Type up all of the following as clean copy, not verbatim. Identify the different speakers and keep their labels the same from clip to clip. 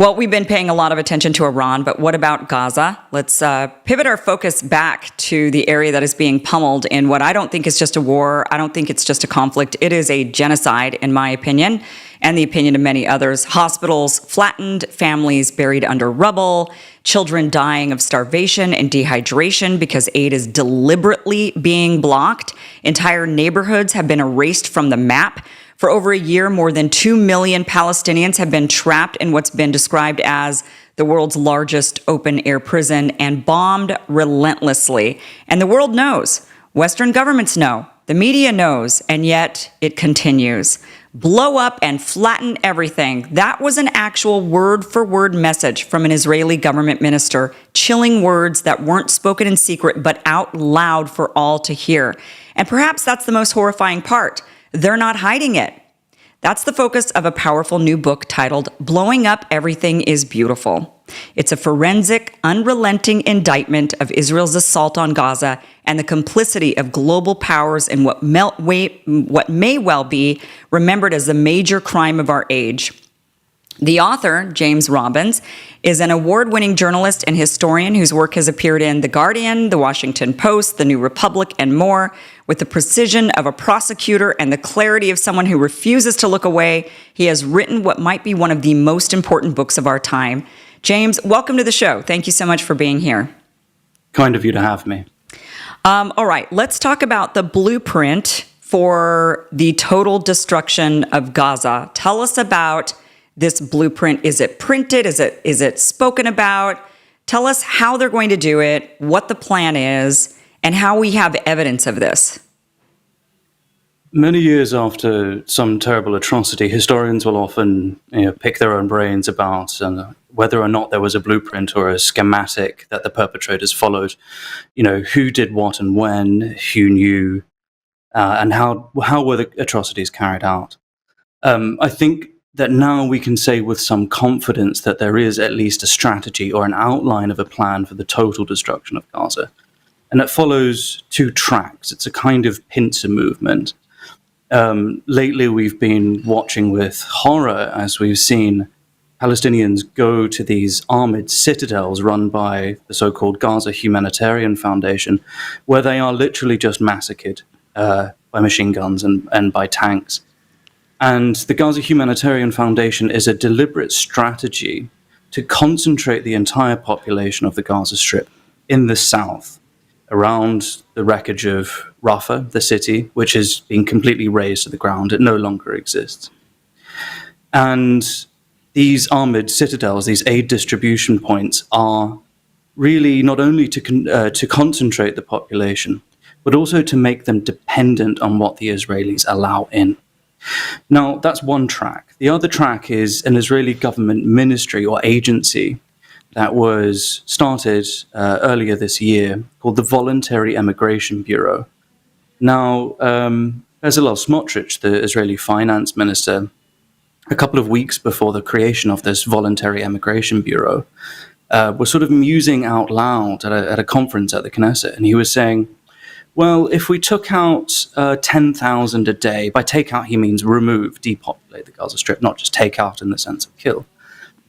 Speaker 1: Well, we've been paying a lot of attention to Iran, but what about Gaza? Let's pivot our focus back to the area that is being pummeled in what I don't think is just a war. I don't think it's just a conflict. It is a genocide, in my opinion, and the opinion of many others. Hospitals flattened, families buried under rubble, children dying of starvation and dehydration because aid is deliberately being blocked. Entire neighborhoods have been erased from the map. For over a year, more than 2 million Palestinians have been trapped in what's been described as the world's largest open-air prison and bombed relentlessly. And the world knows. Western governments know. The media knows. And yet it continues. Blow up and flatten everything. That was an actual word-for-word message from an Israeli government minister. Chilling words that weren't spoken in secret, but out loud for all to hear. And perhaps that's the most horrifying part. They're not hiding it. That's the focus of a powerful new book titled Blowing Up Everything is Beautiful. It's a forensic, unrelenting indictment of Israel's assault on Gaza and the complicity of global powers in what may well be remembered as the major crime of our age. The author, James Robbins, is an award-winning journalist and historian whose work has appeared in The Guardian, The Washington Post, The New Republic, and more. With the precision of a prosecutor and the clarity of someone who refuses to look away, he has written what might be one of the most important books of our time. James, welcome to the show. Thank you so much for being here.
Speaker 2: Kind of you to have me.
Speaker 1: All right, let's talk about the blueprint for the total destruction of Gaza. Tell us about this blueprint. Is it printed? Is it spoken about? Tell us how they're going to do it, what the plan is, and how we have evidence of this.
Speaker 2: Many years after some terrible atrocity, historians will often pick their own brains about whether or not there was a blueprint or a schematic that the perpetrators followed. Who did what and when, who knew, and how were the atrocities carried out. I think that now we can say with some confidence that there is at least a strategy or an outline of a plan for the total destruction of Gaza. And it follows two tracks. It's a kind of pincer movement. Lately, we've been watching with horror as we've seen Palestinians go to these armored citadels run by the so-called Gaza Humanitarian Foundation, where they are literally just massacred by machine guns and by tanks. And the Gaza Humanitarian Foundation is a deliberate strategy to concentrate the entire population of the Gaza Strip in the south, around the wreckage of Rafah, the city, which has been completely razed to the ground. It no longer exists. And these armored citadels, these aid distribution points, are really not only to concentrate the population, but also to make them dependent on what the Israelis allow in. Now, that's one track. The other track is an Israeli government ministry or agency that was started earlier this year called the Voluntary Immigration Bureau. Now, Bezalel Smotrich, the Israeli finance minister, a couple of weeks before the creation of this Voluntary Immigration Bureau, was sort of musing out loud at a conference at the Knesset, and he was saying, well, if we took out 10,000 a day, by take out he means remove, depopulate the Gaza Strip, not just take out in the sense of kill.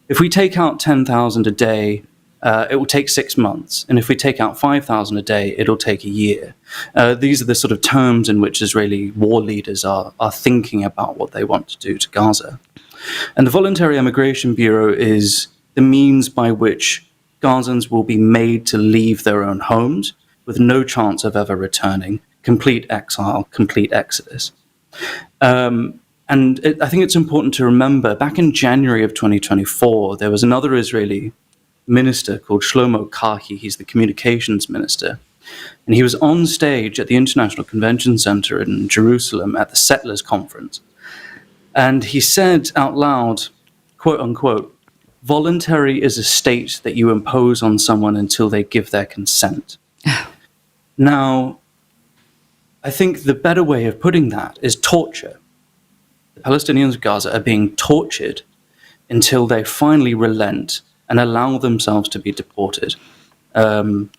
Speaker 2: If we take out 10,000 a day, it will take 6 months. And if we take out 5,000 a day, it'll take a year. These are the sort of terms in which Israeli war leaders are thinking about what they want to do to Gaza. And the Voluntary Immigration Bureau is the means by which Gazans will be made to leave their own homes with no chance of ever returning, complete exile, complete exodus. I think it's important to remember, back in January of 2024, there was another Israeli minister called Shlomo Karhi. He's the communications minister. And he was on stage at the International Convention Center in Jerusalem at the Settlers Conference. And he said out loud, quote unquote, "Voluntary is a state that you impose on someone until they give their consent." Now, I think the better way of putting that is torture. The Palestinians of Gaza are being tortured until they finally relent and allow themselves to be deported. This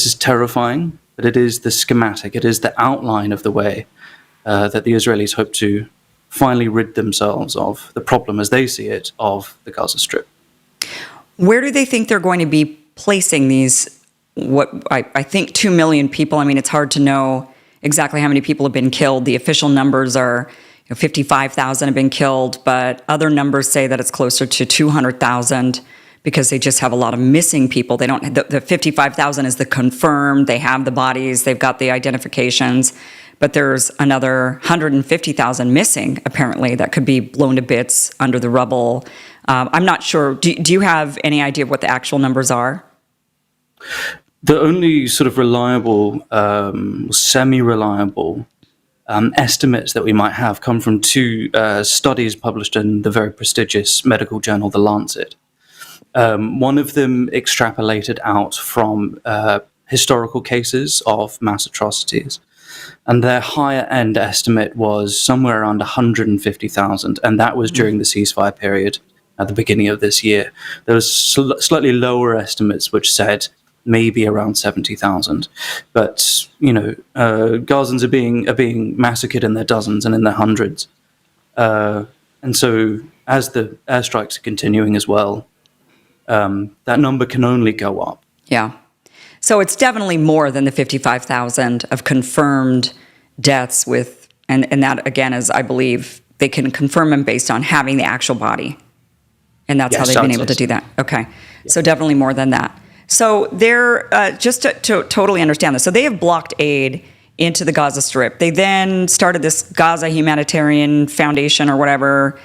Speaker 2: is terrifying, but it is the schematic, it is the outline of the way that the Israelis hope to finally rid themselves of the problem, as they see it, of the Gaza Strip.
Speaker 1: Where do they think they're going to be placing these, what I think 2 million people? I mean, it's hard to know exactly how many people have been killed. The official numbers are 55,000 have been killed, but other numbers say that it's closer to 200,000 because they just have a lot of missing people. They don't. The 55,000 is the confirmed. They have the bodies. They've got the identifications, but there's another 150,000 missing apparently that could be blown to bits under the rubble. I'm not sure. Do you have any idea of what the actual numbers are?
Speaker 2: The only sort of reliable, semi-reliable estimates that we might have come from two studies published in the very prestigious medical journal, The Lancet. One of them extrapolated out from historical cases of mass atrocities, and their higher end estimate was somewhere around 150,000, and that was during the ceasefire period at the beginning of this year. There was slightly lower estimates which said maybe around 70,000, but Gazans are being massacred in their dozens and in their hundreds, and so as the airstrikes are continuing as well, that number can only go up.
Speaker 1: Yeah. So it's definitely more than the 55,000 of confirmed deaths with, and that again is, I believe, they can confirm them based on having the actual body. And that's how they've been able to do that. Okay. Yeah. So definitely more than that. So they're, just to totally understand this, so they have blocked aid into the Gaza Strip. They then started this Gaza Humanitarian Foundation or whatever,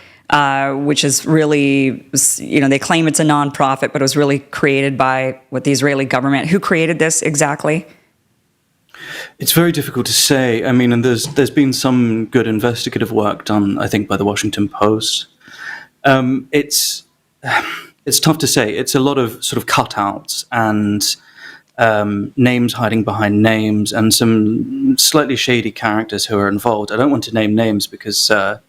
Speaker 1: which is really, they claim it's a nonprofit, but it was really created by the Israeli government. Who created this exactly?
Speaker 2: It's very difficult to say. I mean, and there's been some good investigative work done, I think, by the Washington Post. It's tough to say. It's a lot of sort of cutouts and names hiding behind names and some slightly shady characters who are involved. I don't want to name names because some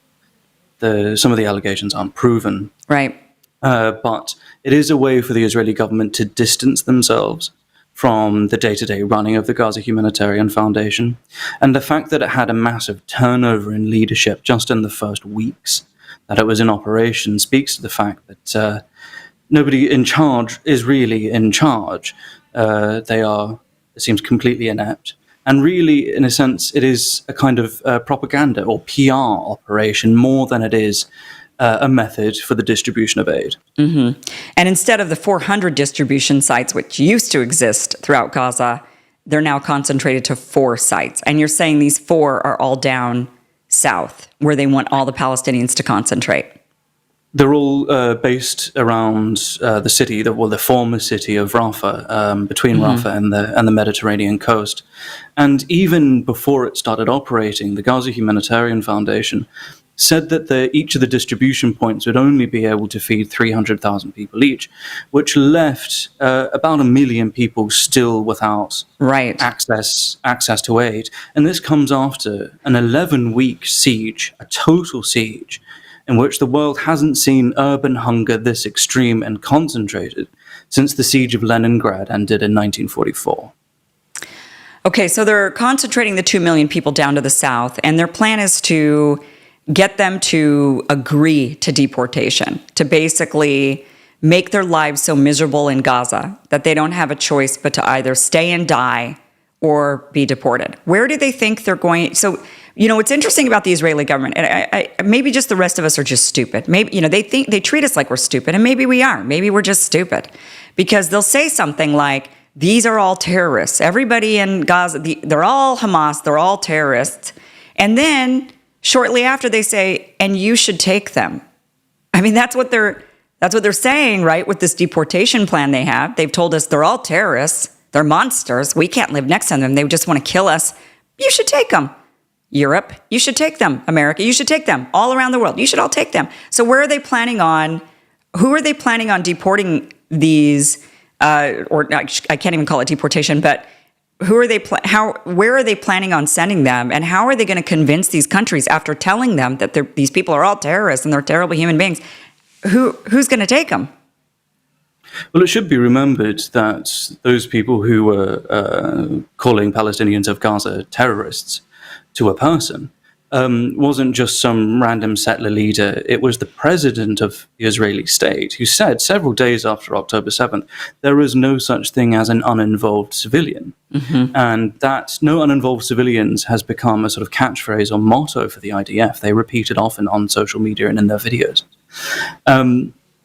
Speaker 2: of the allegations aren't proven.
Speaker 1: Right.
Speaker 2: But it is a way for the Israeli government to distance themselves from the day-to-day running of the Gaza Humanitarian Foundation. And the fact that it had a massive turnover in leadership just in the first weeks that it was in operation speaks to the fact that nobody in charge is really in charge. They are, it seems, completely inept. And really, in a sense, it is a kind of propaganda or PR operation more than it is a method for the distribution of aid.
Speaker 1: Mm-hmm. And instead of the 400 distribution sites which used to exist throughout Gaza, they're now concentrated to 4 sites. And you're saying these 4 are all down south, where they want all the Palestinians to concentrate.
Speaker 2: They're all based around the city, the former city of Rafah, between Rafah and the Mediterranean coast. And even before it started operating, the Gaza Humanitarian Foundation said that each of the distribution points would only be able to feed 300,000 people each, which left about 1 million people still without access to aid. And this comes after an 11-week siege, a total siege, in which the world hasn't seen urban hunger this extreme and concentrated since the siege of Leningrad ended in 1944.
Speaker 1: Okay, so they're concentrating the 2 million people down to the south, and their plan is to get them to agree to deportation, to basically make their lives so miserable in Gaza that they don't have a choice but to either stay and die or be deported. Where do they think they're going? So, what's interesting about the Israeli government, and I maybe just the rest of us are just stupid. Maybe, they treat us like we're stupid, and maybe we are. Maybe we're just stupid. Because they'll say something like, these are all terrorists. Everybody in Gaza, they're all Hamas, they're all terrorists. And then shortly after they say, and you should take them. I mean, that's what they're saying, right? With this deportation plan they have. They've told us they're all terrorists. They're monsters. We can't live next to them. They just want to kill us. You should take them. Europe, you should take them. America, you should take them. All around the world, you should all take them. So who are they planning on deporting these, or I can't even call it deportation, but where are they planning on sending them, and how are they going to convince these countries after telling them that these people are all terrorists and they're terrible human beings? Who's going to take them?
Speaker 2: Well, it should be remembered that those people who were calling Palestinians of Gaza terrorists to a person wasn't just some random settler leader. It was the president of the Israeli state who said several days after October 7th, there is no such thing as an uninvolved civilian. And that no uninvolved civilians has become a sort of catchphrase or motto for the IDF. They repeat it often on social media and in their videos.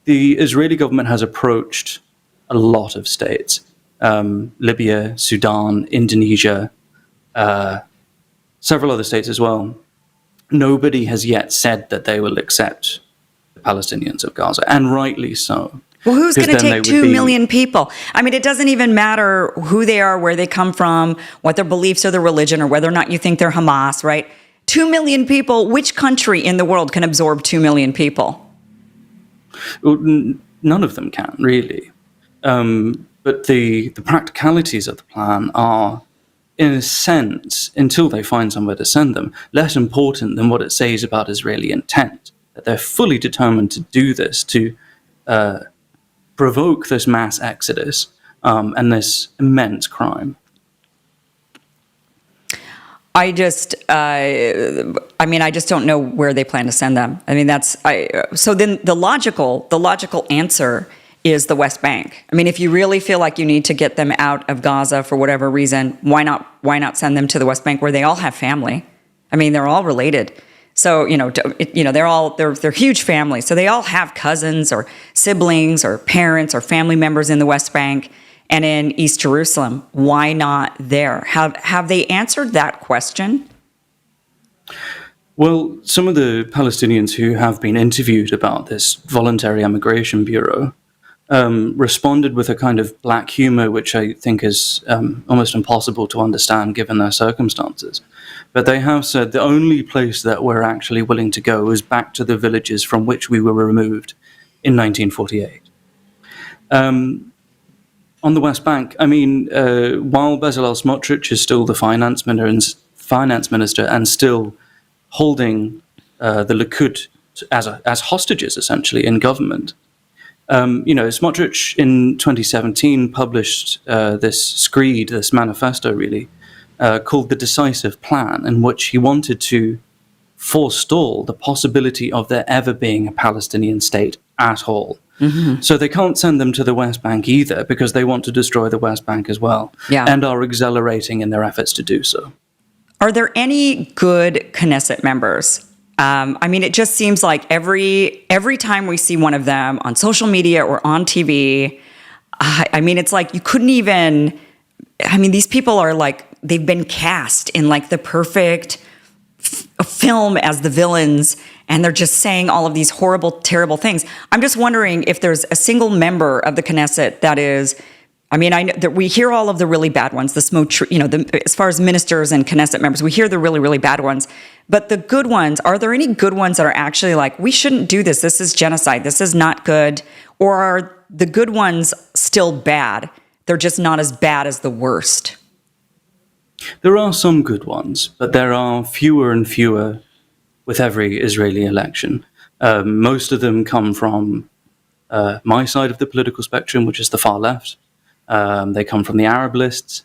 Speaker 2: The Israeli government has approached a lot of states, Libya, Sudan, Indonesia, several other states as well. Nobody has yet said that they will accept the Palestinians of Gaza, and rightly so.
Speaker 1: Well, who's going to take 2 million people? I mean, it doesn't even matter who they are, where they come from, what their beliefs or their religion, or whether or not you think they're Hamas, right? 2 million people, which country in the world can absorb 2 million people?
Speaker 2: Well, none of them can, really. But the practicalities of the plan are, in a sense, until they find somewhere to send them, less important than what it says about Israeli intent, that they're fully determined to do this, to provoke this mass exodus and this immense crime.
Speaker 1: I just don't know where they plan to send them. I mean, so then the logical answer is the West Bank. I mean, if you really feel like you need to get them out of Gaza for whatever reason, why not send them to the West Bank where they all have family? I mean, they're all related. So, they're huge families. So they all have cousins or siblings or parents or family members in the West Bank and in East Jerusalem. Why not there? Have they answered that question?
Speaker 2: Well, some of the Palestinians who have been interviewed about this voluntary emigration bureau responded with a kind of black humor, which I think is almost impossible to understand given their circumstances. But they have said the only place that we're actually willing to go is back to the villages from which we were removed in 1948. On the West Bank, I mean, while Bezalel Smotrich is still the finance minister and still holding the Likud as hostages, essentially, in government, Smotrich in 2017 published this screed, this manifesto, really, called the Decisive Plan, in which he wanted to forestall the possibility of there ever being a Palestinian state at all. Mm-hmm. So they can't send them to the West Bank either, because they want to destroy the West Bank as well, and are accelerating in their efforts to do so.
Speaker 1: Are there any good Knesset members? I mean, it just seems like every time we see one of them on social media or on TV, I mean, it's like you couldn't even, I mean, these people are like, they've been cast in like the perfect film as the villains, and they're just saying all of these horrible, terrible things. I'm just wondering if there's a single member of the Knesset that is, I mean, I know that we hear all of the really bad ones, as far as ministers and Knesset members, we hear the really, really bad ones. But the good ones, are there any good ones that are actually like, we shouldn't do this, this is genocide, this is not good? Or are the good ones still bad? They're just not as bad as the worst?
Speaker 2: There are some good ones, but there are fewer and fewer with every Israeli election. Most of them come from my side of the political spectrum, which is the far left. They come from the Arab lists.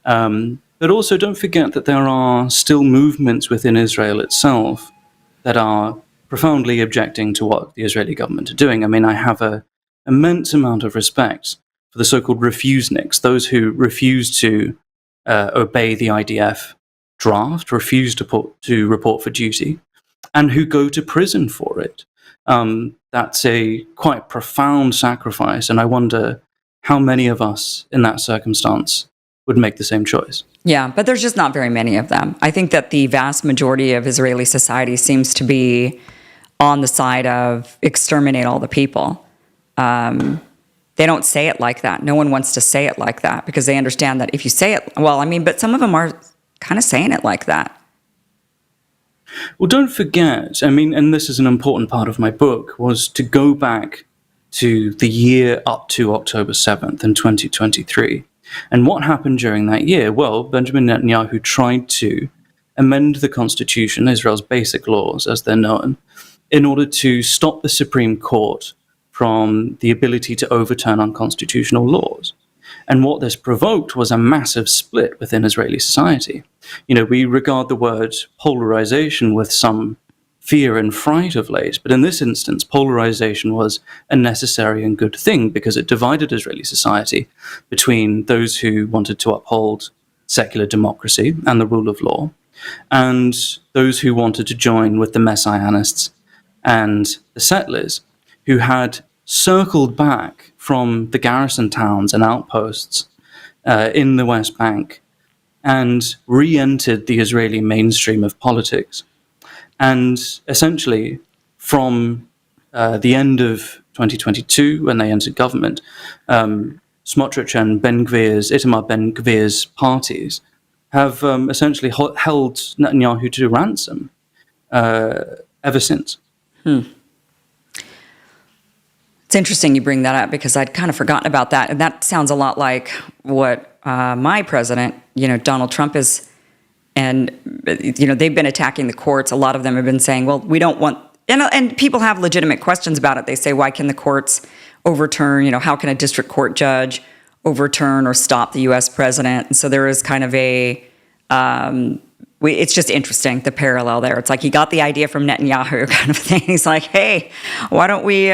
Speaker 2: But also don't forget that there are still movements within Israel itself that are profoundly objecting to what the Israeli government are doing. I mean, I have an immense amount of respect for the so-called refuseniks, those who refuse to obey the IDF draft, refuse to report for duty, and who go to prison for it. That's a quite profound sacrifice, and I wonder how many of us in that circumstance would make the same choice.
Speaker 1: Yeah, but there's just not very many of them. I think that the vast majority of Israeli society seems to be on the side of exterminate all the people. They don't say it like that. No one wants to say it like that because they understand that if you say it, well, I mean, but some of them are kind of saying it like that.
Speaker 2: Well, don't forget, I mean, and this is an important part of my book, was to go back to the year up to October 7th in 2023. And what happened during that year? Well, Benjamin Netanyahu tried to amend the constitution, Israel's basic laws as they're known, in order to stop the Supreme Court from the ability to overturn unconstitutional laws. And what this provoked was a massive split within Israeli society. We regard the word polarization with some fear and fright of late, but in this instance, polarization was a necessary and good thing because it divided Israeli society between those who wanted to uphold secular democracy and the rule of law, and those who wanted to join with the Messianists and the settlers, who had circled back from the garrison towns and outposts in the West Bank and re-entered the Israeli mainstream of politics. And essentially, from the end of 2022, when they entered government, Smotrich and Itamar Ben Gvir's parties have essentially held Netanyahu to ransom ever since.
Speaker 1: It's interesting you bring that up because I'd kind of forgotten about that. And that sounds a lot like what my president, Donald Trump is. And, they've been attacking the courts. A lot of them have been saying, well, we don't want, and people have legitimate questions about it. They say, why can the courts overturn, how can a district court judge overturn or stop the U.S. president? And so there is kind of it's just interesting, the parallel there. It's like he got the idea from Netanyahu kind of thing. He's like, hey, why don't we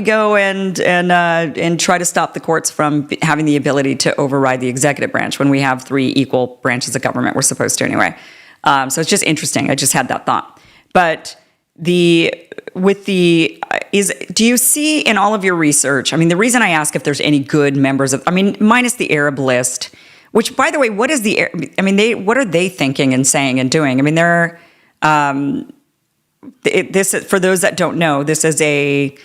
Speaker 1: go and try to stop the courts from having the ability to override the executive branch when we have three equal branches of government? We're supposed to anyway. So it's just interesting. I just had that thought. But do you see in all of your research, the reason I ask if there's any good members of, minus the Arab list, which, by the way, what are they thinking and saying and doing? They're, this, for those that don't know, this is a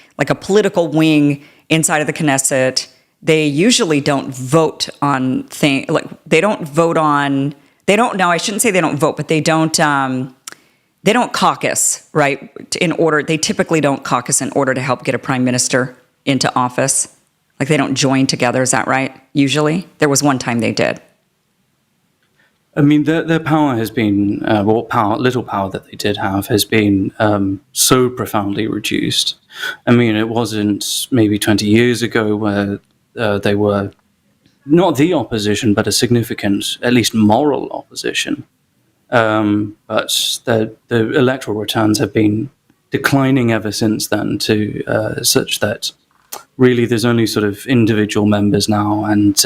Speaker 1: political wing inside of the Knesset. They usually don't vote on things, I shouldn't say they don't vote, but they don't caucus, right? They typically don't caucus in order to help get a prime minister into office. They don't join together, is that right? Usually? There was one time they did.
Speaker 2: Their power has been, little power that they did have has been so profoundly reduced. It wasn't maybe 20 years ago where they were not the opposition, but a significant, at least moral opposition. But the electoral returns have been declining ever since then to such that really there's only sort of individual members now, and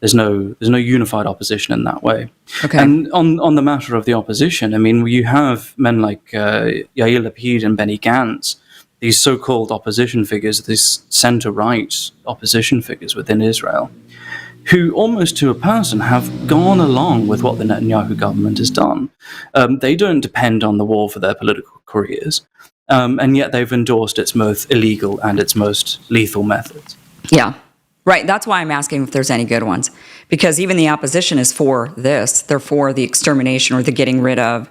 Speaker 2: there's no unified opposition in that way.
Speaker 1: Okay.
Speaker 2: And on the matter of the opposition, you have men like Yair Lapid and Benny Gantz, these so-called opposition figures, these center-right opposition figures within Israel, who almost to a person have gone along with what the Netanyahu government has done. They don't depend on the war for their political careers, and yet they've endorsed its most illegal and its most lethal methods.
Speaker 1: Yeah, right. That's why I'm asking if there's any good ones, because even the opposition is for this. They're for the extermination or the getting rid of,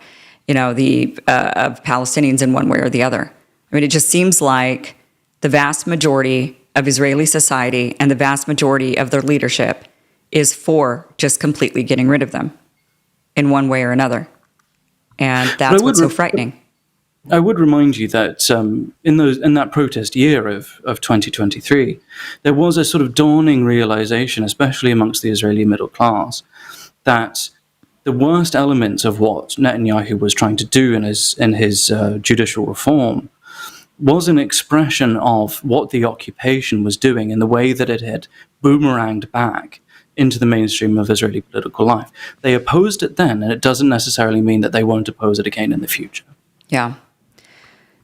Speaker 1: of Palestinians in one way or the other. It just seems like the vast majority of Israeli society and the vast majority of their leadership is for just completely getting rid of them in one way or another. And that's what's so frightening.
Speaker 2: I would remind you that in that protest year of 2023, there was a sort of dawning realization, especially amongst the Israeli middle class, that the worst elements of what Netanyahu was trying to do in his judicial reform was an expression of what the occupation was doing in the way that it had boomeranged back into the mainstream of Israeli political life. They opposed it then, and it doesn't necessarily mean that they won't oppose it again in the future.
Speaker 1: Yeah.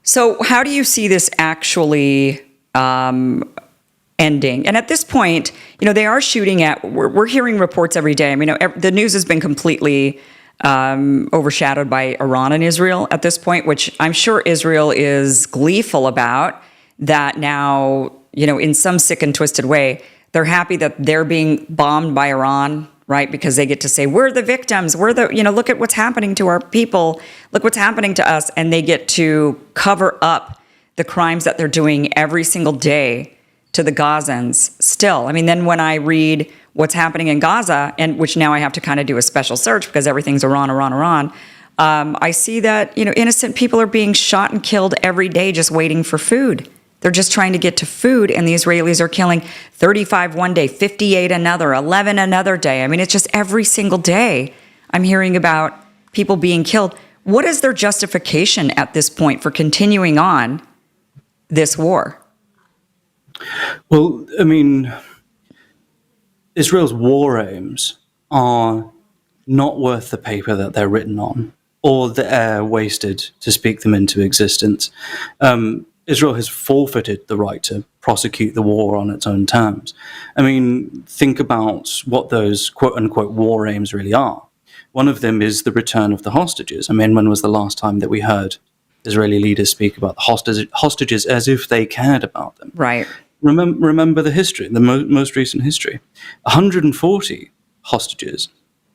Speaker 1: So how do you see this actually ending? And at this point, they are shooting at, we're hearing reports every day. The news has been completely overshadowed by Iran and Israel at this point, which I'm sure Israel is gleeful about that now, in some sick and twisted way. They're happy that they're being bombed by Iran, right? Because they get to say, we're the victims. Look at what's happening to our people. Look what's happening to us. And they get to cover up the crimes that they're doing every single day to the Gazans still. Then when I read what's happening in Gaza, and which now I have to kind of do a special search because everything's Iran. I see that, innocent people are being shot and killed every day just waiting for food. They're just trying to get to food, and the Israelis are killing 35 one day, 58 another, 11 another day. I mean, it's just every single day I'm hearing about people being killed. What is their justification at this point for continuing on this war?
Speaker 2: Well, I mean, Israel's war aims are not worth the paper that they're written on or the air wasted to speak them into existence. Israel has forfeited the right to prosecute the war on its own terms. I mean, think about what those quote-unquote war aims really are. One of them is the return of the hostages. I mean, when was the last time that we heard Israeli leaders speak about the hostages as if they cared about them?
Speaker 1: Right.
Speaker 2: Remember the history, the most recent history. 140 hostages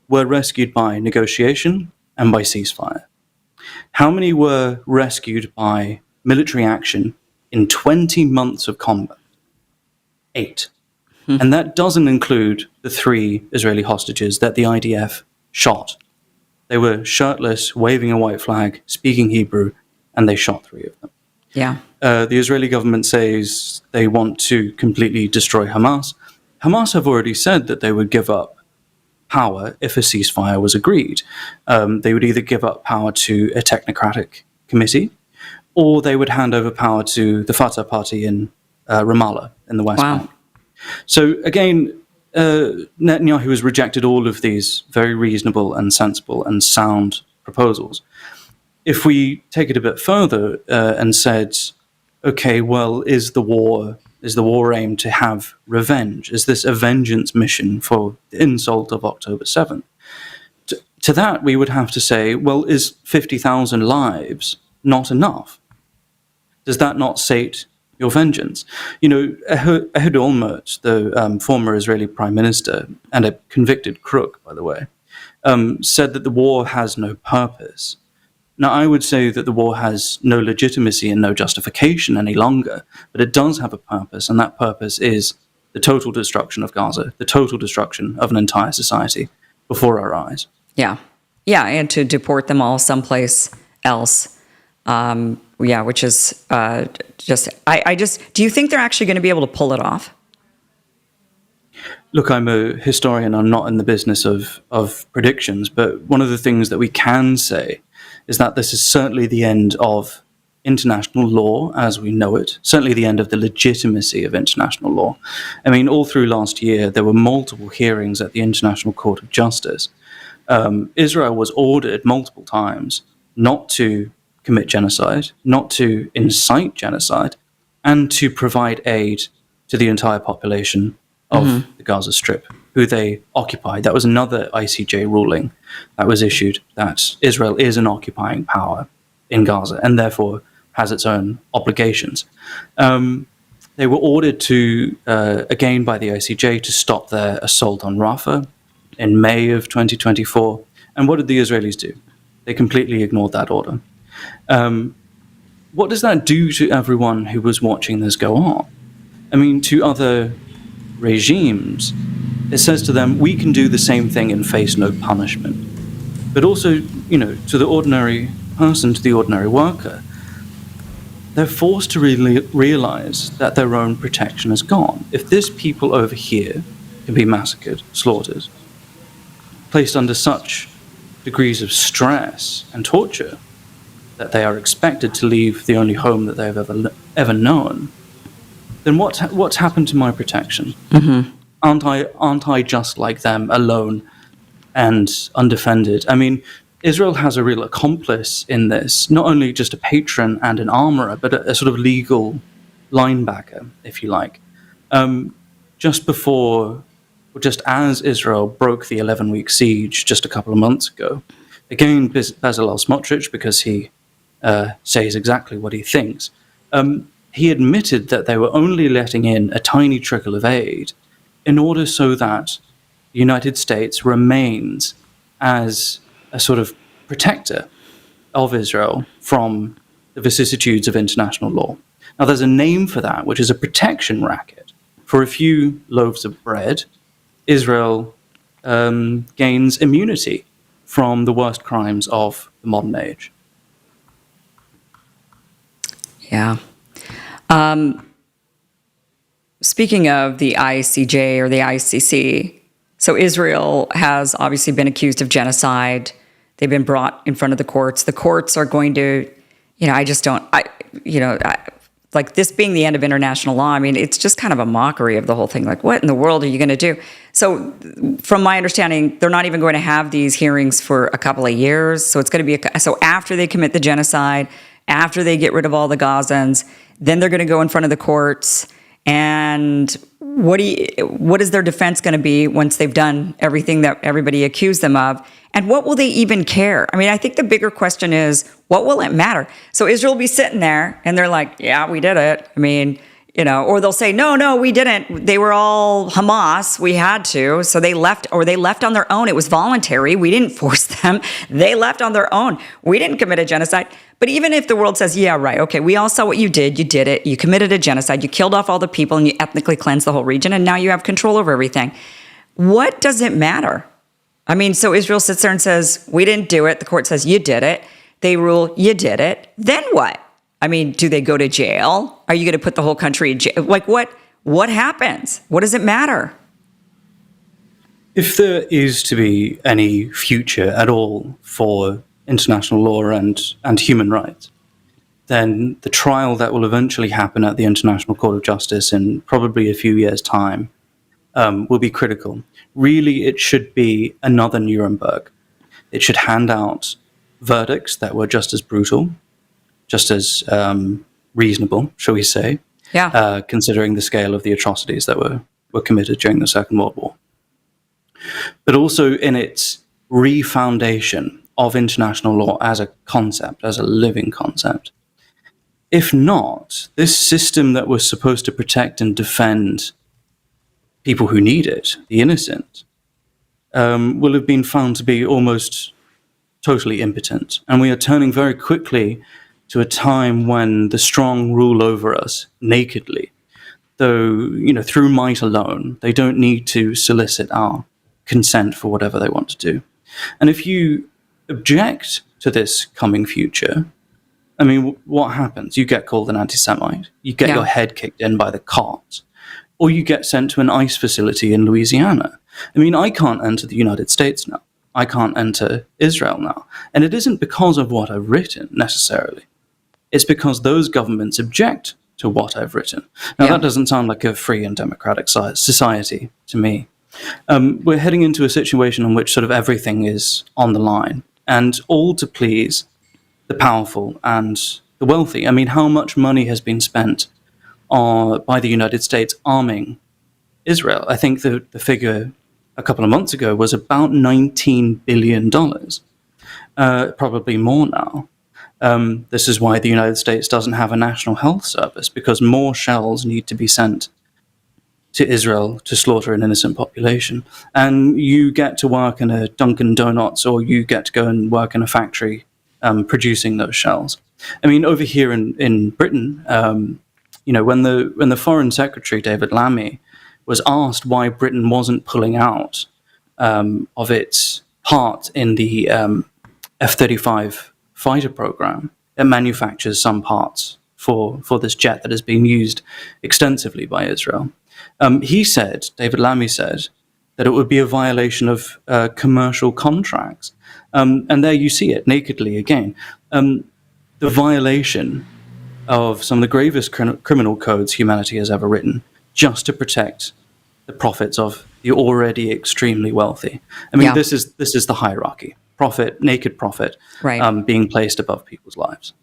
Speaker 2: were rescued by negotiation and by ceasefire. How many were rescued by military action in 20 months of combat? 8. And that doesn't include the 3 Israeli hostages that the IDF shot. They were shirtless, waving a white flag, speaking Hebrew, and they shot 3 of them.
Speaker 1: Yeah.
Speaker 2: The Israeli government says they want to completely destroy Hamas. Hamas have already said that they would give up power if a ceasefire was agreed. They would either give up power to a technocratic committee, or they would hand over power to the Fatah party in Ramallah in the West Bank. So again, Netanyahu has rejected all of these very reasonable and sensible and sound proposals. If we take it a bit further and said, okay, well, is the war aimed to have revenge? Is this a vengeance mission for the insult of October 7th? To that, we would have to say, well, is 50,000 lives not enough? Does that not sate your vengeance? You know, Ehud Olmert, the former Israeli prime minister, and a convicted crook, by the way, said that the war has no purpose. Now, I would say that the war has no legitimacy and no justification any longer, but it does have a purpose, and that purpose is the total destruction of Gaza, the total destruction of an entire society before our eyes.
Speaker 1: Yeah. Yeah, and to deport them all someplace else. Which is do you think they're actually going to be able to pull it off?
Speaker 2: Look, I'm a historian. I'm not in the business of predictions, but one of the things that we can say is that this is certainly the end of international law as we know it, certainly the end of the legitimacy of international law. I mean, all through last year, there were multiple hearings at the International Court of Justice. Israel was ordered multiple times not to commit genocide, not to incite genocide, and to provide aid to the entire population of the Gaza Strip, who they occupied. That was another ICJ ruling that was issued, that Israel is an occupying power in Gaza and therefore has its own obligations. They were ordered to, again by the ICJ, to stop their assault on Rafah in May of 2024. And what did the Israelis do? They completely ignored that order. What does that do to everyone who was watching this go on? I mean, to other regimes, it says to them, we can do the same thing and face no punishment. But also, you know, to the ordinary person, to the ordinary worker, they're forced to really realize that their own protection is gone. If this people over here can be massacred, slaughtered, placed under such degrees of stress and torture that they are expected to leave the only home that they've ever known, then what's happened to my protection? Aren't I just like them, alone and undefended? I mean, Israel has a real accomplice in this, not only just a patron and an armorer, but a sort of legal linebacker, if you like. Just as Israel broke the 11-week siege just a couple of months ago, again, Bezalel Smotrich, because he says exactly what he thinks, he admitted that they were only letting in a tiny trickle of aid in order so that the United States remains as a sort of protector of Israel from the vicissitudes of international law. Now, there's a name for that, which is a protection racket. For a few loaves of bread, Israel gains immunity from the worst crimes of the modern age.
Speaker 1: Yeah. Speaking of the ICJ or the ICC, so Israel has obviously been accused of genocide. They've been brought in front of the courts. The courts are going to, like this being the end of international law, I mean, it's just kind of a mockery of the whole thing. Like, what in the world are you going to do? So from my understanding, they're not even going to have these hearings for a couple of years. So it's going to be, so after they commit the genocide, after they get rid of all the Gazans, then they're going to go in front of the courts. And what is their defense going to be once they've done everything that everybody accused them of? And what will they even care? I mean, I think the bigger question is, what will it matter? So Israel will be sitting there and they're like, yeah, we did it. I mean, or they'll say, no, we didn't. They were all Hamas. We had to. So they left, or they left on their own. It was voluntary. We didn't force them. They left on their own. We didn't commit a genocide. But even if the world says, yeah, right, okay, we all saw what you did it, you committed a genocide, you killed off all the people and you ethnically cleansed the whole region and now you have control over everything. What does it matter? I mean, so Israel sits there and says, we didn't do it. The court says, you did it. They rule, you did it. Then what? I mean, do they go to jail? Are you going to put the whole country in jail? Like what happens? What does it matter?
Speaker 2: If there is to be any future at all for international law and human rights, then the trial that will eventually happen at the International Court of Justice in probably a few years' time will be critical. Really, it should be another Nuremberg. It should hand out verdicts that were just as brutal, just as reasonable, shall we say, considering the scale of the atrocities that were committed during the Second World War. But also in its refoundation of international law as a concept, as a living concept. If not, this system that was supposed to protect and defend people who need it, the innocent, will have been found to be almost totally impotent. And we are turning very quickly to a time when the strong rule over us nakedly, though, through might alone. They don't need to solicit our consent for whatever they want to do. And if you object to this coming future, I mean, what happens? You get called an anti-Semite, you get your head kicked in by the cops, or you get sent to an ICE facility in Louisiana. I mean, I can't enter the United States now. I can't enter Israel now. And it isn't because of what I've written, necessarily. It's because those governments object to what I've written. Now, that doesn't sound like a free and democratic society to me. We're heading into a situation in which sort of everything is on the line, and all to please the powerful and the wealthy. I mean, how much money has been spent by the United States arming Israel? I think the figure a couple of months ago was about $19 billion, probably more now. This is why the United States doesn't have a national health service, because more shells need to be sent to Israel to slaughter an innocent population. And you get to work in a Dunkin' Donuts, or you get to go and work in a factory producing those shells. I mean, over here in Britain, when the Foreign Secretary, David Lammy, was asked why Britain wasn't pulling out of its part in the F-35 fighter program, it manufactures some parts for this jet that is being used extensively by Israel. David Lammy said, that it would be a violation of commercial contracts. And there you see it nakedly again. The violation of some of the gravest criminal codes humanity has ever written, just to protect the profits of the already extremely wealthy. I mean, this is the hierarchy. Profit, naked profit, being placed above people's lives.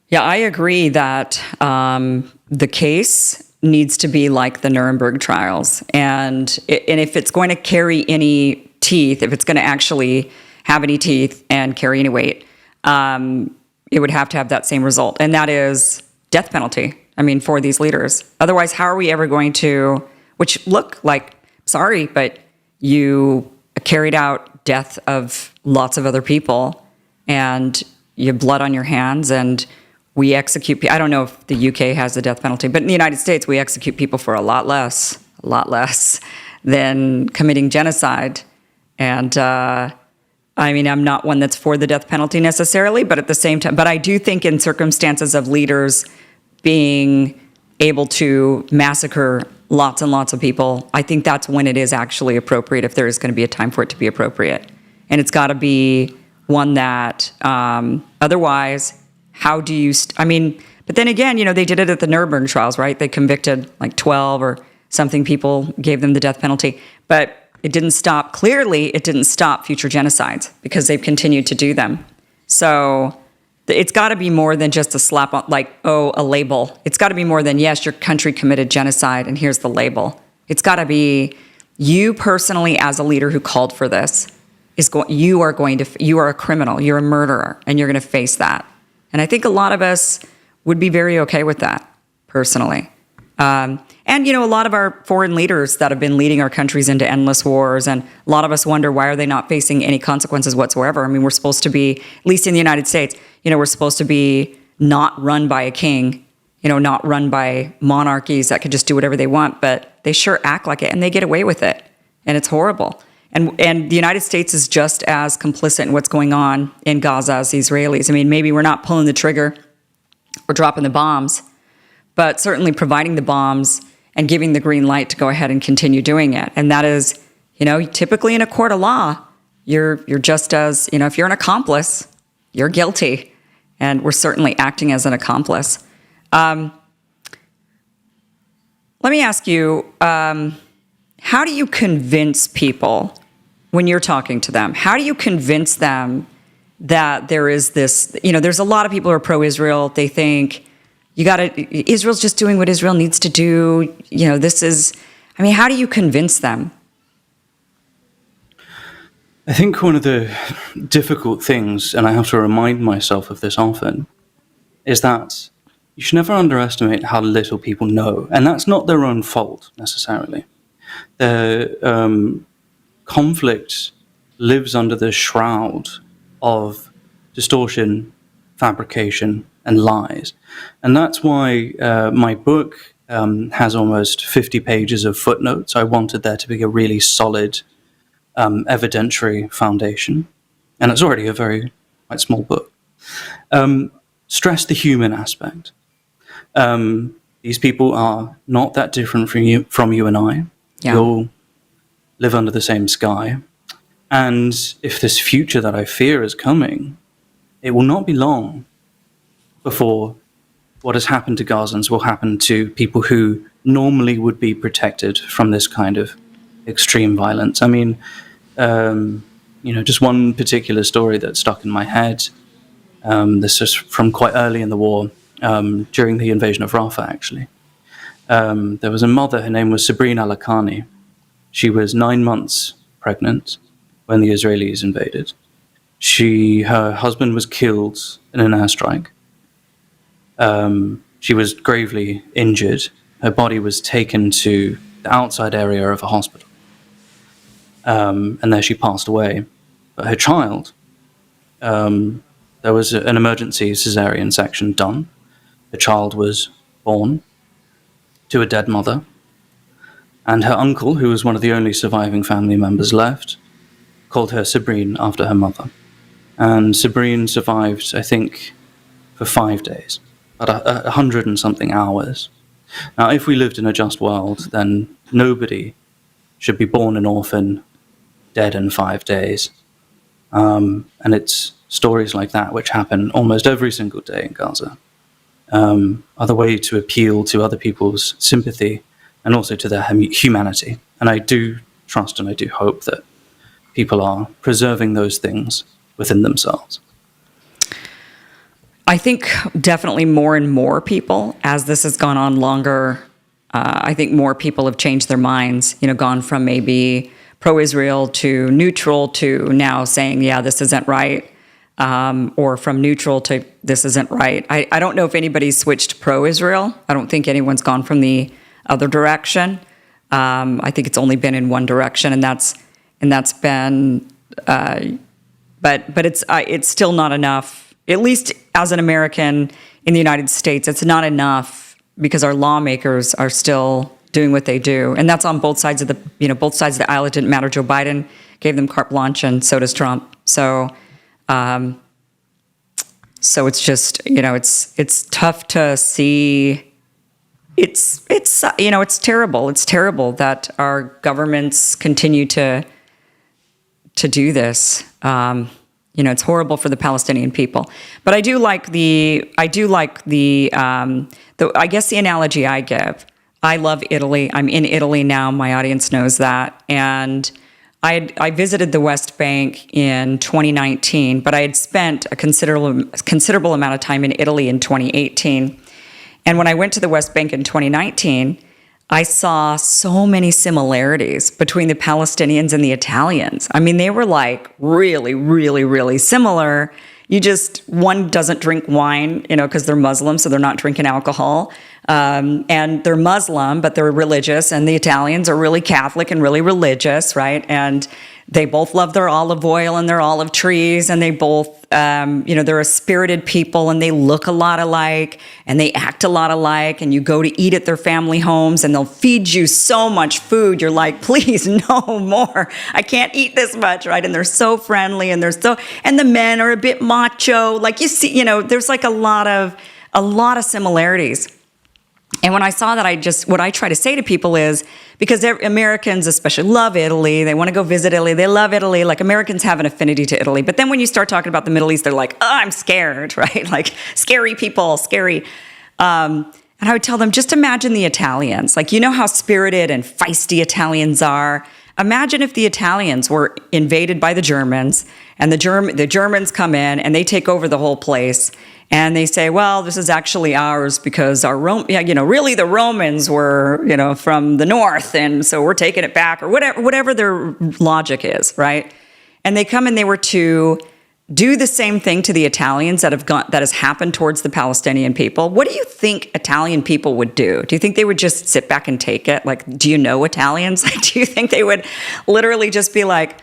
Speaker 1: Yeah, I agree that the case needs to be like the Nuremberg trials. And if it's going to carry any teeth, if it's going to actually have any teeth and carry any weight, it would have to have that same result. And that is death penalty, I mean, for these leaders. Otherwise, how are we ever going to, which look like, sorry, but you carried out death of lots of other people and you have blood on your hands, and we execute, I don't know if the UK has the death penalty, but in the United States, we execute people for a lot less than committing genocide. And I mean, I'm not one that's for the death penalty necessarily, but at the same time, but I do think in circumstances of leaders being able to massacre lots and lots of people, I think that's when it is actually appropriate, if there is going to be a time for it to be appropriate. And it's got to be one that, otherwise, how do you, but then again, they did it at the Nuremberg trials, right? They convicted like 12 or something people, gave them the death penalty. But it didn't stop, clearly, it didn't stop future genocides because they've continued to do them. So it's got to be more than just a slap on, a label. It's got to be more than, yes, your country committed genocide and here's the label. It's got to be you personally as a leader who called for this you are a criminal, you're a murderer, and you're going to face that. And I think a lot of us would be very okay with that, personally. And, a lot of our foreign leaders that have been leading our countries into endless wars, and a lot of us wonder, why are they not facing any consequences whatsoever? I mean, we're supposed to be, at least in the United States, we're supposed to be not run by a king, not run by monarchies that could just do whatever they want, but they sure act like it, and they get away with it. And it's horrible. And the United States is just as complicit in what's going on in Gaza as the Israelis. I mean, maybe we're not pulling the trigger or dropping the bombs, but certainly providing the bombs and giving the green light to go ahead and continue doing it. And that is, typically in a court of law, you're just as, if you're an accomplice, you're guilty. And we're certainly acting as an accomplice. Let me ask you, how do you convince people when you're talking to them? How do you convince them that there is this, there's a lot of people who are pro-Israel. They think Israel's just doing what Israel needs to do. How do you convince them?
Speaker 2: I think one of the difficult things, and I have to remind myself of this often, is that you should never underestimate how little people know. And that's not their own fault, necessarily. The conflict lives under the shroud of distortion, fabrication, and lies. And that's why my book has almost 50 pages of footnotes. I wanted there to be a really solid evidentiary foundation. And it's already a very quite small book. Stress the human aspect. These people are not that different from you and I.
Speaker 1: Yeah.
Speaker 2: We all live under the same sky. And if this future that I fear is coming, it will not be long before what has happened to Gazans will happen to people who normally would be protected from this kind of extreme violence. I mean, just one particular story that stuck in my head. This is from quite early in the war, during the invasion of Rafah, actually. There was a mother, her name was Sabrina Lakhani. She was 9 months pregnant when the Israelis invaded. Her husband was killed in an airstrike. She was gravely injured. Her body was taken to the outside area of a hospital. And there she passed away. But her child, there was an emergency cesarean section done. The child was born to a dead mother. And her uncle, who was one of the only surviving family members left, called her Sabrine after her mother. And Sabrine survived, I think, for 5 days, about 100 and something hours. Now, if we lived in a just world, then nobody should be born an orphan, dead in 5 days. And it's stories like that which happen almost every single day in Gaza. Are the way to appeal to other people's sympathy and also to their humanity. And I do trust and I do hope that people are preserving those things within themselves.
Speaker 1: I think definitely more and more people, as this has gone on longer, I think more people have changed their minds, gone from maybe pro-Israel to neutral to now saying, yeah, this isn't right, or from neutral to this isn't right. I don't know if anybody's switched pro-Israel. I don't think anyone's gone from the other direction. I think it's only been in one direction, and that's been, but it's still not enough. At least as an American in the United States, it's not enough because our lawmakers are still doing what they do, and that's on both sides of the aisle. It didn't matter. Joe Biden gave them carte blanche, and so does Trump. So So it's just, it's tough to see. It's terrible. It's terrible that our governments continue to do this. It's horrible for the Palestinian people. But I guess the analogy I give, I love Italy. I'm in Italy now. My audience knows that. And I visited the West Bank in 2019, but I had spent a considerable amount of time in Italy in 2018. And when I went to the West Bank in 2019, I saw so many similarities between the Palestinians and the Italians. I mean, they were like really, really, really similar. One doesn't drink wine, because they're Muslim, so they're not drinking alcohol. And they're Muslim, but they're religious. And the Italians are really Catholic and really religious, right? And they both love their olive oil and their olive trees. And they both, they're a spirited people, and they look a lot alike and they act a lot alike. And you go to eat at their family homes and they'll feed you so much food. You're like, please, no more. I can't eat this much, right? And they're so friendly, and and the men are a bit macho. Like, you see, there's like a lot of similarities. And when I saw that, what I try to say to people is, because Americans especially love Italy, they want to go visit Italy, they love Italy, like Americans have an affinity to Italy. But then when you start talking about the Middle East, they're like, oh, I'm scared, right? Like, scary people, scary. And I would tell them, just imagine the Italians. Like, how spirited and feisty Italians are. Imagine if the Italians were invaded by the Germans, and the Germans come in and they take over the whole place. And they say, well, this is actually ours because really the Romans were, from the north, and so we're taking it back, or whatever their logic is, right? And they come and they were to do the same thing to the Italians that has happened towards the Palestinian people. What do you think Italian people would do? Do you think they would just sit back and take it? Like, do you know Italians? Like, do you think they would literally just be like,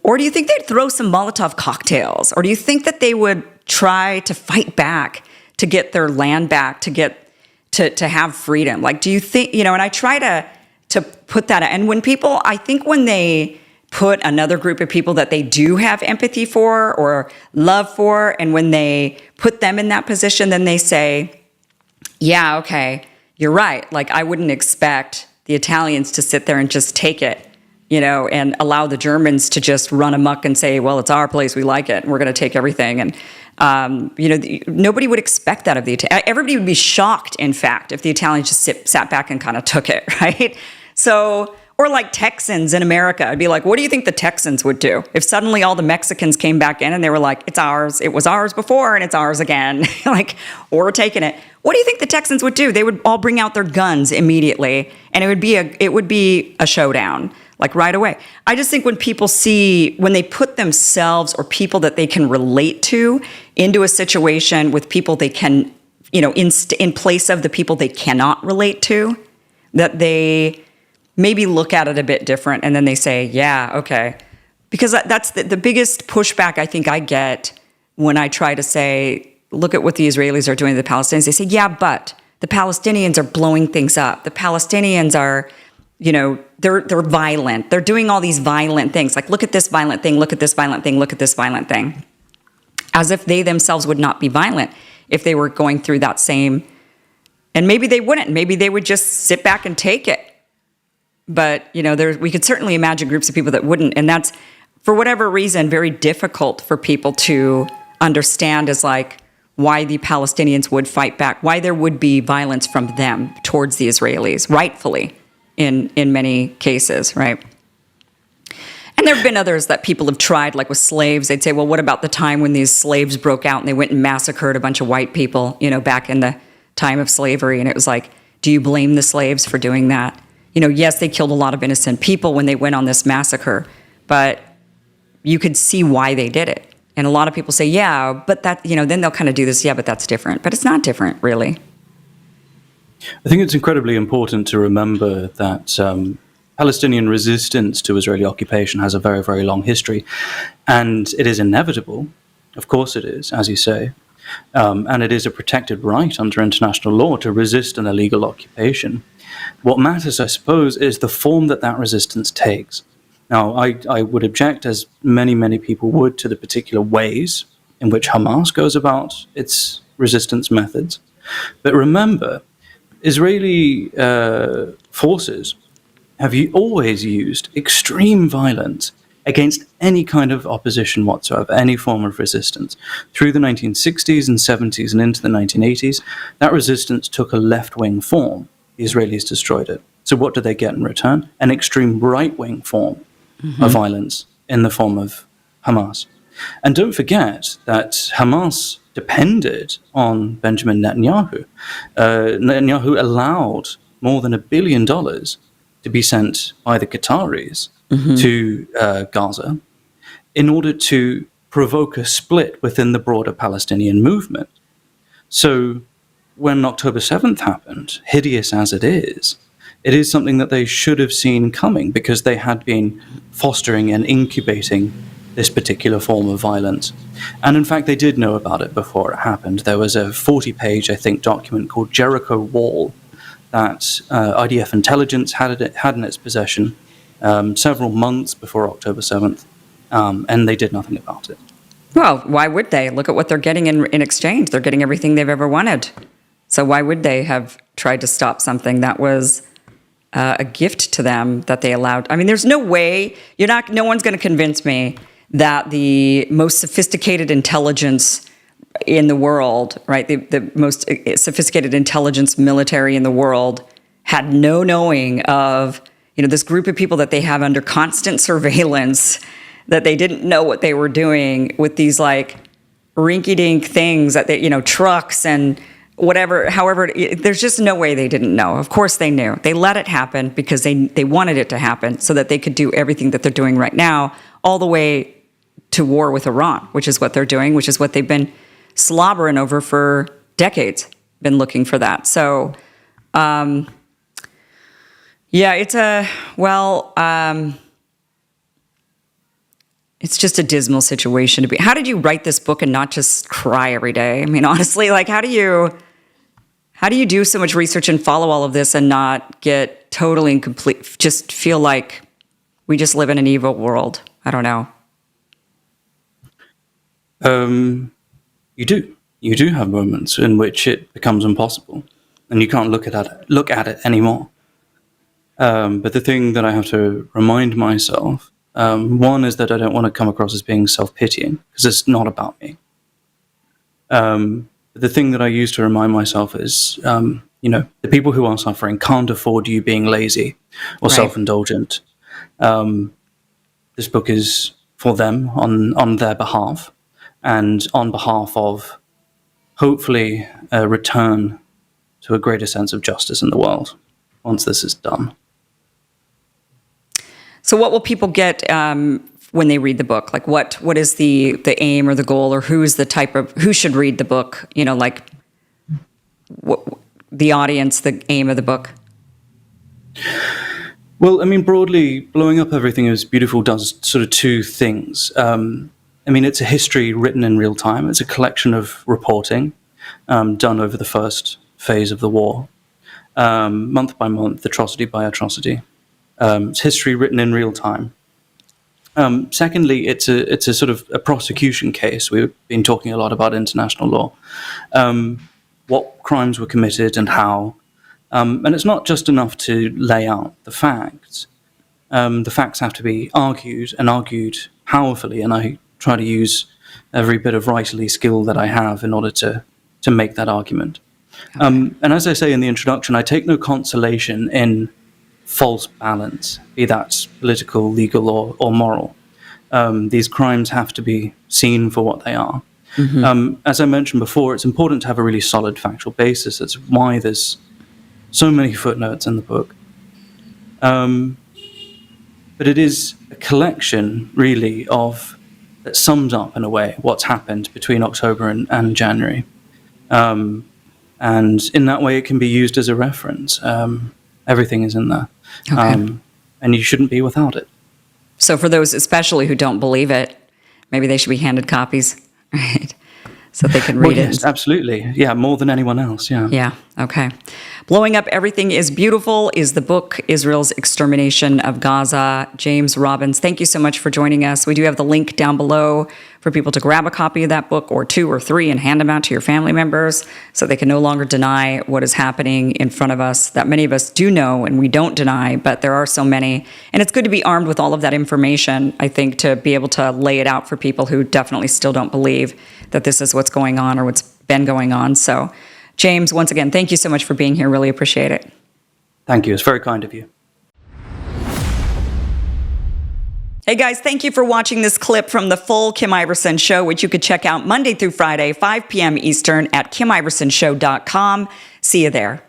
Speaker 1: or do you think they'd throw some Molotov cocktails? Or do you think that they would try to fight back to get their land back, to have freedom? Like, do you think, and I try to put that, and when they put another group of people that they do have empathy for or love for, and when they put them in that position, then they say, yeah, okay, you're right. Like, I wouldn't expect the Italians to sit there and just take it, and allow the Germans to just run amok and say, well, it's our place, we like it, and we're going to take everything. And, nobody would expect that of the Italians. Everybody would be shocked, in fact, if the Italians just sat back and kind of took it, right? So, or like Texans in America, I'd be like, what do you think the Texans would do if suddenly all the Mexicans came back in and they were like, it's ours, it was ours before, and it's ours again, like, or we're taking it. What do you think the Texans would do? They would all bring out their guns immediately, and it would be a showdown, like, right away. I just think when they put themselves or people that they can relate to into a situation with people they can, in place of the people they cannot relate to, that they maybe look at it a bit different, and then they say, yeah, okay. Because that's the biggest pushback I think I get when I try to say, look at what the Israelis are doing to the Palestinians. They say, yeah, but the Palestinians are blowing things up. The Palestinians are, they're violent. They're doing all these violent things. Like, look at this violent thing, look at this violent thing, look at this violent thing. As if they themselves would not be violent if they were going through that same, and maybe they wouldn't. Maybe they would just sit back and take it. But, we could certainly imagine groups of people that wouldn't. And that's, for whatever reason, very difficult for people to understand, as like why the Palestinians would fight back, why there would be violence from them towards the Israelis, rightfully, in many cases, right? And there have been others that people have tried, like with slaves. They'd say, well, what about the time when these slaves broke out and they went and massacred a bunch of white people, back in the time of slavery? And it was like, do you blame the slaves for doing that? Yes, they killed a lot of innocent people when they went on this massacre, but you could see why they did it. And a lot of people say, yeah, but that, then they'll kind of do this, yeah, but that's different. But it's not different, really.
Speaker 2: I think it's incredibly important to remember that Palestinian resistance to Israeli occupation has a very, very long history. And it is inevitable, of course it is, as you say, and it is a protected right under international law to resist an illegal occupation. What matters, I suppose, is the form that resistance takes. Now, I would object, as many, many people would, to the particular ways in which Hamas goes about its resistance methods. But remember, Israeli forces have always used extreme violence against any kind of opposition whatsoever, any form of resistance. Through the 1960s and 70s and into the 1980s, that resistance took a left-wing form. The Israelis destroyed it. So what did they get in return? An extreme right-wing form of violence in the form of Hamas. And don't forget that Hamas depended on Benjamin Netanyahu. Netanyahu allowed more than $1 billion to be sent by the Qataris to Gaza in order to provoke a split within the broader Palestinian movement. So when October 7th happened, hideous as it is something that they should have seen coming, because they had been fostering and incubating this particular form of violence. And in fact, they did know about it before it happened. There was a 40-page, I think, document called Jericho Wall that IDF intelligence had in its possession several months before October 7th, and they did nothing about it.
Speaker 1: Well, why would they? Look at what they're getting in exchange. They're getting everything they've ever wanted. So why would they have tried to stop something that was a gift to them that they allowed? I mean, there's no way, no one's going to convince me that the most sophisticated intelligence in the world, right, the most sophisticated intelligence military in the world had no knowing of, this group of people that they have under constant surveillance, that they didn't know what they were doing with these like rinky-dink things that they, trucks and whatever, however, there's just no way they didn't know. Of course they knew. They let it happen because they wanted it to happen so that they could do everything that they're doing right now, all the way to war with Iran, which is what they're doing, which is what they've been slobbering over for decades, been looking for that. So, it's just a dismal situation to be. How did you write this book and not just cry every day? I mean, honestly, like, how do you do so much research and follow all of this and not get totally and complete, just feel like we just live in an evil world? I don't know. You do have moments in which it becomes impossible and you can't look at it anymore. But the thing that I have to remind myself, one is that I don't want to come across as being self-pitying, because it's not about me. The thing that I use to remind myself is, the people who are suffering can't afford you being lazy or self-indulgent. This book is for them on their behalf, and on behalf of, hopefully, a return to a greater sense of justice in the world once this is done. So what will people get when they read the book? Like, what is the aim or the goal, or who should read the book? The audience, the aim of the book?
Speaker 2: Well, I mean, broadly, Blowing Up Everything Is Beautiful does sort of two things. It's a history written in real time. It's a collection of reporting done over the first phase of the war, month by month, atrocity by atrocity. It's history written in real time. Secondly, it's a sort of a prosecution case. We've been talking a lot about international law, what crimes were committed and how. And it's not just enough to lay out the facts. The facts have to be argued powerfully, and I try to use every bit of writerly skill that I have in order to make that argument. Okay. And as I say in the introduction, I take no consolation in false balance, be that political, legal, or moral. These crimes have to be seen for what they are. Mm-hmm. As I mentioned before, it's important to have a really solid factual basis. That's why there's so many footnotes in the book. But it is a collection, really, that sums up, in a way, what's happened between October and January. And in that way, it can be used as a reference. Everything is in there. Okay. And you shouldn't be without it.
Speaker 1: So for those especially who don't believe it, maybe they should be handed copies, right? So they can read it.
Speaker 2: Yes, absolutely. Yeah, more than anyone else, yeah.
Speaker 1: Yeah, okay. Blowing Up Everything Is Beautiful is the book, Israel's Extermination of Gaza. James Robbins, thank you so much for joining us. We do have the link down below for people to grab a copy of that book, or 2 or 3, and hand them out to your family members so they can no longer deny what is happening in front of us that many of us do know and we don't deny, but there are so many. And it's good to be armed with all of that information, I think, to be able to lay it out for people who definitely still don't believe that this is what's going on or what's been going on. So, James, once again, thank you so much for being here. Really appreciate it.
Speaker 2: Thank you. It's very kind of you.
Speaker 1: Hey guys, thank you for watching this clip from the full Kim Iversen Show, which you could check out Monday through Friday, 5 p.m. Eastern at KimIversonShow.com. See you there.